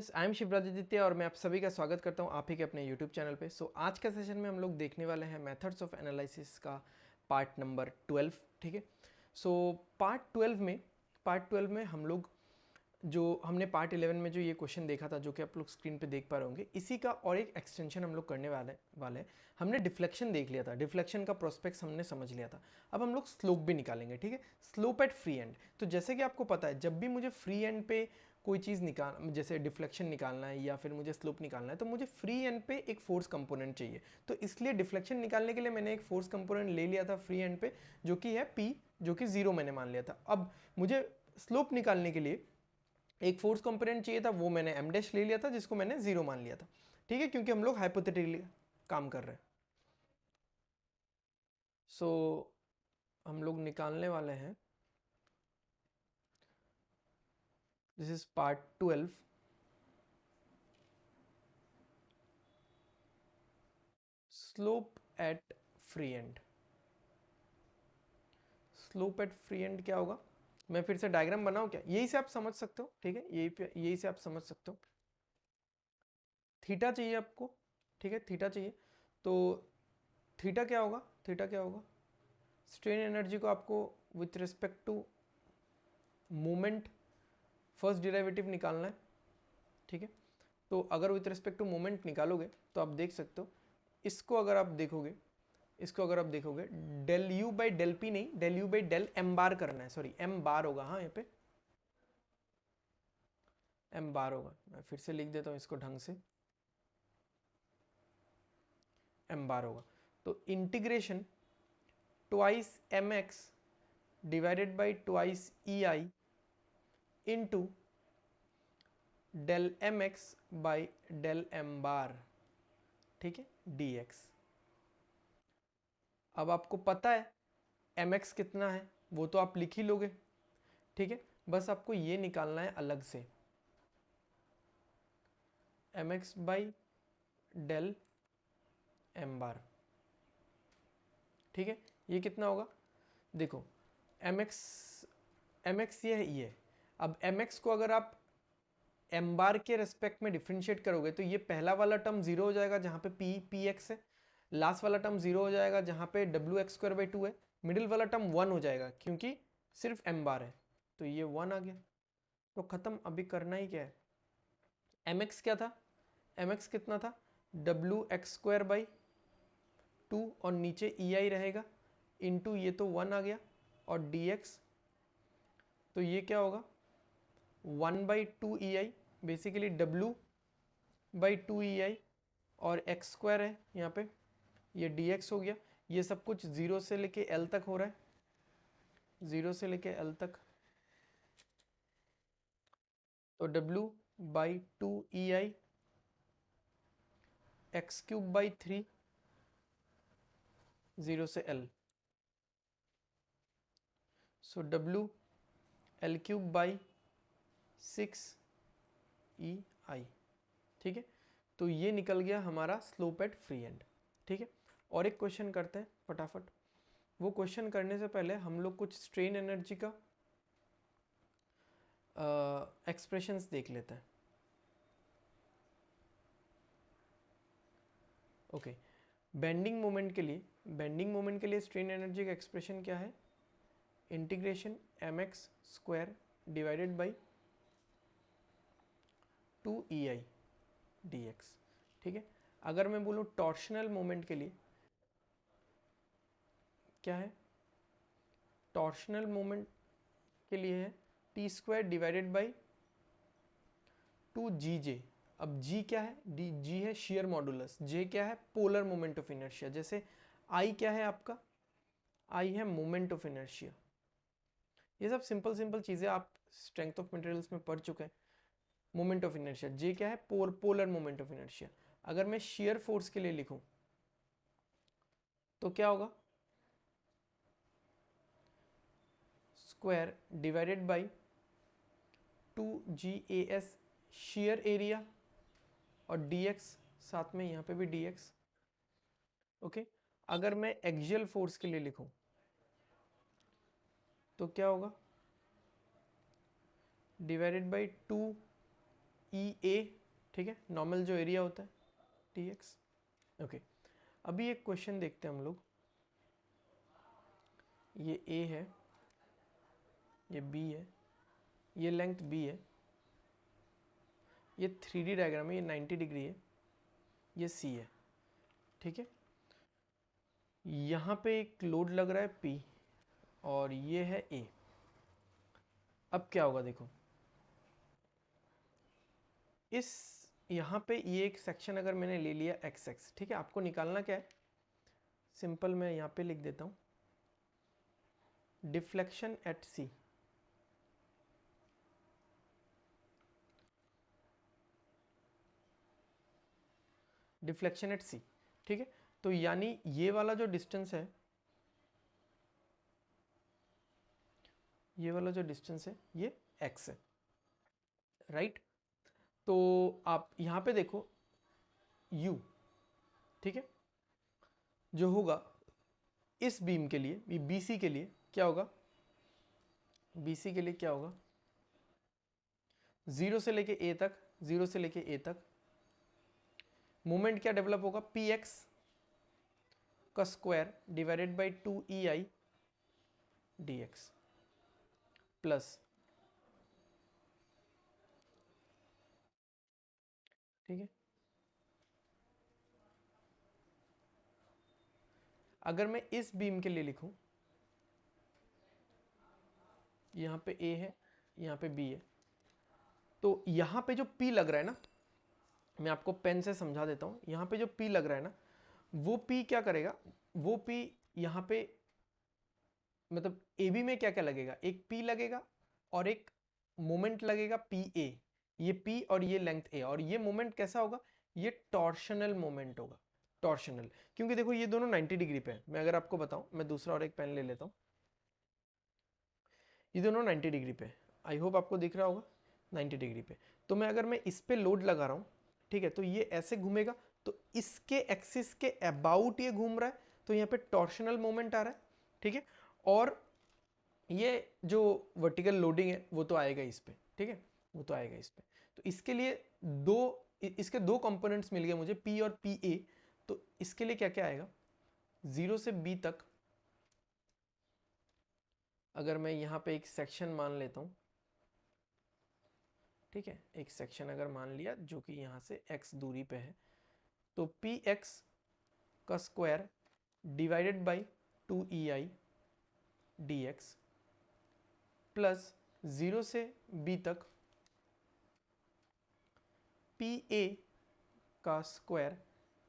Friends, I am शिवरादित्य और मैं आप सभी का स्वागत करता हूं आप ही के अपने यूट्यूब चैनल पे। आज का सेशन में हम लोग देखने वाले हैं मेथड्स ऑफ एनालिसिस का पार्ट नंबर 12। ठीक है। पार्ट 12 में हम लोग जो हमने पार्ट 11 में जो ये क्वेश्चन देखा था, जो कि आप लोग स्क्रीन पे देख पा रहे होंगे, इसी का और एक एक्सटेंशन हम लोग करने वाले हमने डिफ्लेक्शन देख लिया था, डिफ्लेक्शन का प्रोस्पेक्ट्स हमने समझ लिया था। अब हम लोग स्लोप भी निकालेंगे। ठीक है, स्लोप एट फ्री एंड। तो जैसे कि आपको पता है, जब भी मुझे फ्री एंड पे कोई चीज़ जैसे डिफ्लेक्शन निकालना है या फिर मुझे स्लोप निकालना है, तो मुझे फ्री एंड पे एक फोर्स कंपोनेंट चाहिए। तो इसलिए डिफ्लेक्शन निकालने के लिए मैंने एक फोर्स कंपोनेंट ले लिया था फ्री एंड पे, जो कि है P, जो कि 0 मैंने मान लिया था। अब मुझे स्लोप निकालने के लिए एक फोर्स कंपोनेंट चाहिए था, वो मैंने m डैश ले लिया था, जिसको मैंने 0 मान लिया था। ठीक है, क्योंकि हम लोग हाइपोथेटिकली काम कर रहे हैं। हम लोग निकालने वाले हैं, this is part 12, slope eight free and. Slope eight free and क्या होगा, मैं फिर से डायग्राम बनाऊं क्या? यही से आप समझ सकते हो। ठीक है, यही से आप समझ सकते हो। थीटा चाहिए आपको। ठीक है, थीटा चाहिए। तो थीटा क्या होगा? स्ट्रेन एनर्जी को आपको with respect to moment first derivative निकालना है। ठीक है, तो अगर विथ रिस्पेक्ट टू मोमेंट निकालोगे तो आप देख सकते हो, इसको अगर आप देखोगे del u by del p नहीं, del u by del m bar करना है। सॉरी, एम बार होगा। हाँ, यहाँ पे एम बार होगा। मैं फिर से लिख देता हूँ इसको ढंग से, एम बार होगा। तो integration twice m x divided by twice e i into del m x by del m bar. ठीक है, डी एक्स। अब आपको पता है एम एक्स कितना है, वो तो आप लिख ही लोगे। ठीक है, बस आपको ये निकालना है अलग से, m x by del m bar. ठीक है, ये कितना होगा? देखो, एम एक्स ये अब एम एक्स को अगर आप एम बार के रेस्पेक्ट में डिफ्रेंशिएट करोगे तो ये पहला वाला टर्म जीरो हो जाएगा जहाँ पे पी एक्स है, लास्ट वाला टर्म जीरो हो जाएगा जहाँ पे डब्ल्यू एक्स स्क्वायर बाई 2 है, मिडिल वाला टर्म 1 हो जाएगा क्योंकि सिर्फ एम बार है, तो ये 1 आ गया। तो खत्म। अभी करना ही क्या है, एम एक्स क्या था? एम एक्स कितना था? डब्ल्यू एक्स स्क्वायर बाई 2 और नीचे ई आई रहेगा इंटू ये तो 1 आ गया, और डी एक्स, तो ये क्या होगा? 1/2 ई आई, बेसिकली W/2 ई आई, और एक्स स्क्वायर है यहाँ पे, ये डी एक्स हो गया। ये सब कुछ 0 से लेके L तक हो रहा है, 0 से लेके L तक। तो W/2 ई आई x³/3, 0 से L, सो WL³/6 ई आई। ठीक है, तो ये निकल गया हमारा स्लोप एट फ्री एंड। ठीक है, और एक क्वेश्चन करते हैं फटाफट। वो क्वेश्चन करने से पहले हम लोग कुछ स्ट्रेन एनर्जी का एक्सप्रेशंस देख लेते हैं। ओके, बेंडिंग मोमेंट के लिए स्ट्रेन एनर्जी का एक्सप्रेशन क्या है? Integration M X square divided by 2 E I D X. ठीक है, अगर मैं बोलूँ टॉर्शनल मोमेंट के लिए क्या है? टॉर्शनल मोमेंट के लिए है टी स्क्वायर डिवाइडेड बाई 2 जी। अब जी क्या है? जी है शेयर मॉडुलस, जे क्या है? Polar moment of inertia. जैसे आई क्या है आपका? आई है मोमेंट ऑफ इनर्शिया। ये सब सिंपल सिंपल चीजें आप स्ट्रेंथ ऑफ मटेरियल्स में पढ़ चुके हैं। मोमेंट ऑफ इनर्शिया, जे क्या है? Polar moment of inertia. अगर मैं शेयर फोर्स के लिए लिखूं तो क्या होगा? Square divided by 2GAS share area, और dx साथ में यहाँ पे भी dx। ओके, अगर मैं एक्सियल फोर्स के लिए लिखूं तो क्या होगा? डिवाइडेड बाई 2 ई ए, ठीक है, नॉर्मल जो एरिया होता है टी एक्स। ओके, अभी एक क्वेश्चन देखते हैं हम लोग। ये ए है, ये बी है, ये लेंथ बी है, ये 3D डायग्राम है, ये 90 डिग्री है, ये सी है, ठीक है। यहाँ पे एक लोड लग रहा है P और ये है A। अब क्या होगा देखो, इस यहाँ पे ये एक सेक्शन अगर मैंने ले लिया एक्स एक्स, ठीक है, आपको निकालना क्या है, सिंपल मैं यहाँ पे लिख देता हूँ, deflection at C। Deflection at C, ठीक है। तो यानी ये वाला जो डिस्टेंस है, ये वाला जो डिस्टेंस है ये x है, राइट। तो आप यहाँ पे देखो u, ठीक है, जो होगा इस बीम के लिए, BC के लिए क्या होगा, BC के लिए क्या होगा, 0 से लेके A तक, 0 से लेके A तक मोमेंट क्या डेवलप होगा, px का square divided by 2ei dx plus, ठीक है। अगर मैं इस बीम के लिए लिखूं, यहाँ पे A है, यहाँ पे B है, तो यहाँ पे जो P लग रहा है ना, मैं आपको पेन से समझा देता हूँ, यहाँ पे जो P लग रहा है ना, वो P क्या करेगा, वो P यहाँ पे मतलब AB में क्या क्या लगेगा, एक P लगेगा और एक मोमेंट लगेगा PA, ये P और ये लेंथ A, और ये मोमेंट कैसा होगा, ये टॉर्शनल मोमेंट होगा, टॉर्शनल, क्योंकि देखो ये दोनों 90 डिग्री पे है। मैं अगर आपको बताऊं, मैं दूसरा और एक पेन ले लेता हूं, ये दोनों 90 डिग्री पे, आई होप आपको दिख रहा होगा 90 डिग्री पे। तो मैं इस पे लोड लगा रहा हूँ, ठीक है, तो ये ऐसे घूमेगा, तो इसके एक्सिस के अबाउट ये घूम रहा है, तो यहाँ पे टॉर्शनल मोमेंट आ रहा है, ठीक है। और ये जो वर्टिकल लोडिंग है वो तो आएगा इस पे, ठीक है, वो तो आएगा इस पे। तो इसके लिए इसके दो कंपोनेंट्स मिल गए मुझे, P और PA। तो इसके लिए क्या क्या आएगा, 0 से B तक अगर मैं यहाँ पे एक सेक्शन मान लेता हूँ, ठीक है, एक सेक्शन अगर मान लिया जो कि यहाँ से x दूरी पे है, तो px का square divided by 2ei dx plus 0 से b तक pa का square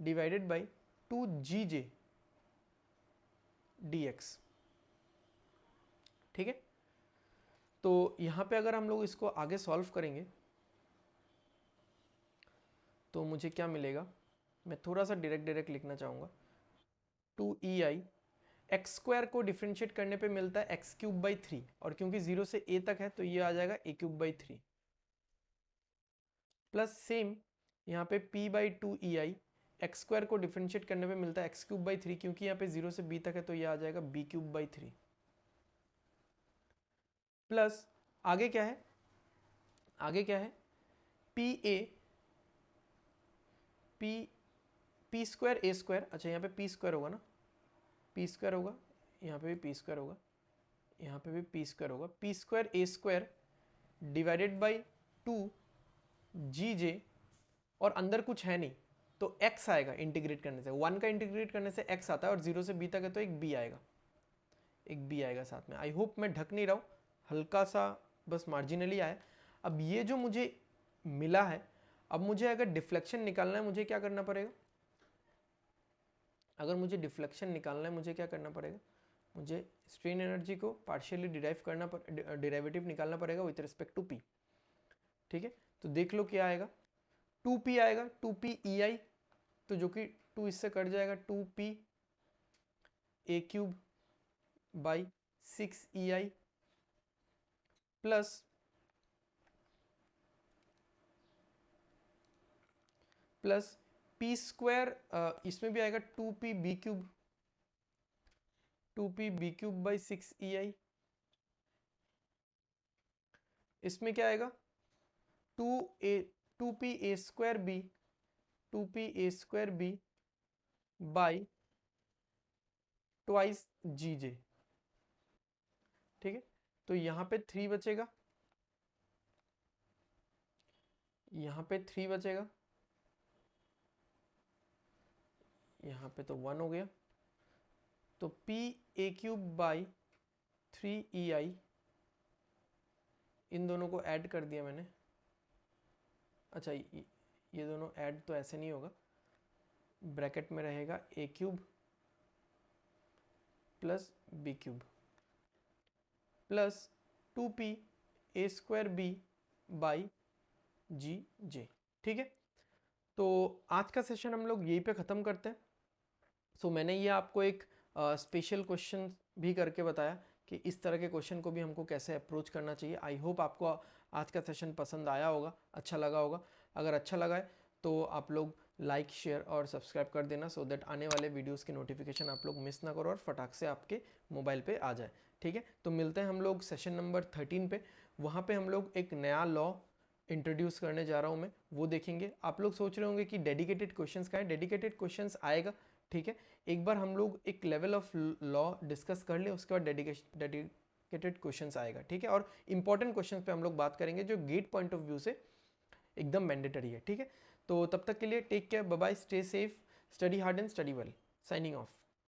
divided by 2gj dx, ठीक है। तो यहाँ पे अगर हम लोग इसको आगे सॉल्व करेंगे तो मुझे क्या मिलेगा, मैं थोड़ा सा डायरेक्ट लिखना चाहूँगा, 2ei एक्स स्क्वायर को डिफ्रेंशिएट करने पे मिलता है एक्स क्यूब बाई 3, और क्योंकि 0 से a तक है तो ये आ जाएगा a cube by 3, plus same यहाँ पे p by 2ei x square को डिफ्रेंशिएट करने पे मिलता है एक्स क्यूब बाई 3, क्योंकि यहाँ पे 0 से b तक है तो ये आ जाएगा b क्यूब बाई 3, प्लस आगे क्या है, आगे क्या है, pa p square a square, अच्छा यहाँ पे p स्क्वायर होगा ना, p स्क्वायर होगा, यहाँ पे भी p स्क्वायर होगा, यहाँ पे भी p स्क्वायर होगा, p square a square divided by 2gj, और अंदर कुछ है नहीं तो x आएगा इंटीग्रेट करने से, 1 का इंटीग्रेट करने से x आता है, और 0 से b तक है तो एक b आएगा, एक b आएगा साथ में। आई होप मैं ढक नहीं रहा हूँ, हल्का सा बस मार्जिनली आया। अब ये जो मुझे मिला है, अब मुझे अगर डिफ्लेक्शन निकालना है मुझे क्या करना पड़ेगा, अगर मुझे डिफ्लेक्शन निकालना है मुझे क्या करना पड़ेगा, मुझे स्ट्रेन एनर्जी को पार्शियली डिराइवेटिव निकालना पड़ेगा विथ रिस्पेक्ट टू p, ठीक है। तो देख लो क्या आएगा, 2p आएगा, 2p ei, तो जो कि 2 इससे कट जाएगा, 2p a cube by 6ei plus p square, इसमें भी आएगा 2p b cube, 2p b cube by 6ei, इसमें क्या आएगा 2a 2p a square b by twice gj। ठीक है, तो यहाँ पे 3 बचेगा, यहाँ पे 3 बचेगा, यहाँ पे तो 1 हो गया, तो p a cube by 3ei, इन दोनों को ऐड कर दिया मैंने। अच्छा ये दोनों ऐड तो ऐसे नहीं होगा, ब्रैकेट में रहेगा a cube plus b cube plus 2p a square b by g j. ठीक है, तो आज का सेशन हम लोग यहीं पे ख़त्म करते हैं। सो मैंने ये आपको एक स्पेशल क्वेश्चन भी करके बताया कि इस तरह के क्वेश्चन को भी हमको कैसे अप्रोच करना चाहिए। आई होप आपको आज का सेशन पसंद आया होगा, अच्छा लगा होगा। अगर अच्छा लगा है तो आप लोग लाइक, शेयर और सब्सक्राइब कर देना, सो दैट आने वाले वीडियोस के नोटिफिकेशन आप लोग मिस ना करो और फटाक से आपके मोबाइल पे आ जाए। ठीक है, तो मिलते हैं हम लोग सेशन नंबर 13 पे। वहाँ पे हम लोग एक नया लॉ इंट्रोड्यूस करने जा रहा हूँ मैं, वो देखेंगे। आप लोग सोच रहे होंगे कि डेडिकेटेड क्वेश्चंस का है, डेडिकेटेड क्वेश्चंस आएगा। ठीक है, एक बार हम लोग एक लेवल ऑफ लॉ डिस्कस कर ले, उसके बाद डेडिकेटेड क्वेश्चंस आएगा। ठीक है, और इंपॉर्टेंट क्वेश्चंस पे हम लोग बात करेंगे जो गेट पॉइंट ऑफ व्यू से एकदम मैंडेटरी है। ठीक है, तो तब तक के लिए take care, bye bye, stay safe, study hard and study well, signing of.